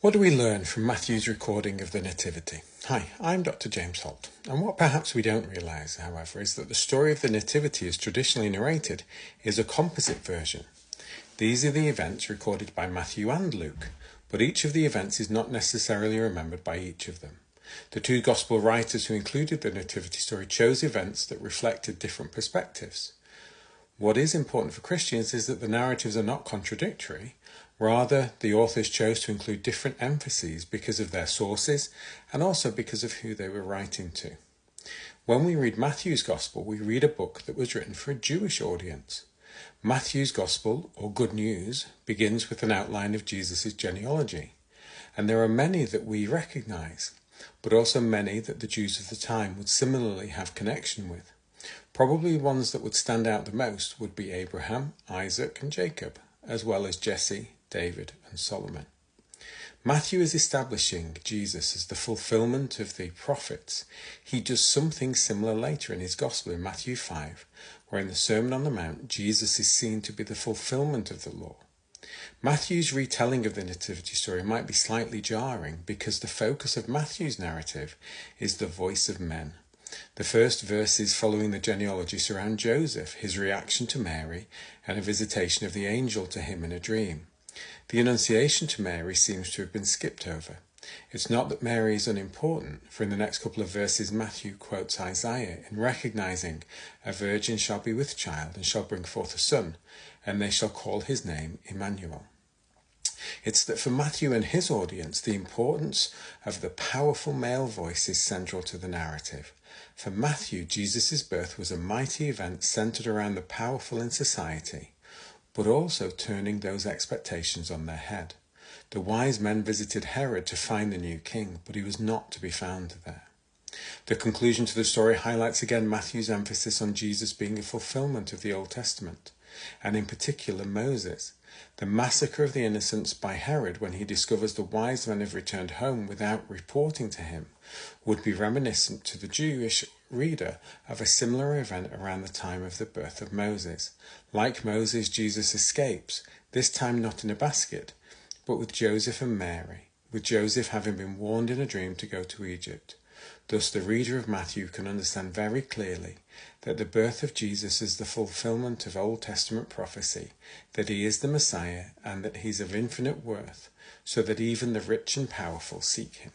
What do we learn from Matthew's recording of the Nativity? Hi, I'm Dr. James Holt, and what perhaps we don't realise, however, is that the story of the Nativity as traditionally narrated is a composite version. These are the events recorded by Matthew and Luke, but each of the events is not necessarily remembered by each of them. The two Gospel writers who included the Nativity story chose events that reflected different perspectives. What is important for Christians is that the narratives are not contradictory. Rather, the authors chose to include different emphases because of their sources and also because of who they were writing to. When we read Matthew's Gospel, we read a book that was written for a Jewish audience. Matthew's Gospel, or Good News, begins with an outline of Jesus' genealogy. And there are many that we recognise, but also many that the Jews of the time would similarly have connection with. Probably ones that would stand out the most would be Abraham, Isaac and Jacob, as well as Jesse, David and Solomon. Matthew is establishing Jesus as the fulfillment of the prophets. He does something similar later in his Gospel in Matthew 5, where in the Sermon on the Mount, Jesus is seen to be the fulfillment of the law. Matthew's retelling of the Nativity story might be slightly jarring because the focus of Matthew's narrative is the voice of men. The first verses following the genealogy surround Joseph, his reaction to Mary, and a visitation of the angel to him in a dream. The Annunciation to Mary seems to have been skipped over. It's not that Mary is unimportant, for in the next couple of verses Matthew quotes Isaiah in recognizing, "A virgin shall be with child and shall bring forth a son, and they shall call his name Emmanuel." It's that for Matthew and his audience, the importance of the powerful male voice is central to the narrative. For Matthew, Jesus' birth was a mighty event centered around the powerful in society, but also turning those expectations on their head. The wise men visited Herod to find the new king, but he was not to be found there. The conclusion to the story highlights again Matthew's emphasis on Jesus being a fulfillment of the Old Testament, and in particular Moses. The massacre of the innocents by Herod when he discovers the wise men have returned home without reporting to him would be reminiscent to the Jewish reader of a similar event around the time of the birth of Moses. Like Moses, Jesus escapes, this time not in a basket, but with Joseph and Mary, with Joseph having been warned in a dream to go to Egypt. Thus the reader of Matthew can understand very clearly that the birth of Jesus is the fulfillment of Old Testament prophecy, that he is the Messiah and that he's of infinite worth, so that even the rich and powerful seek him.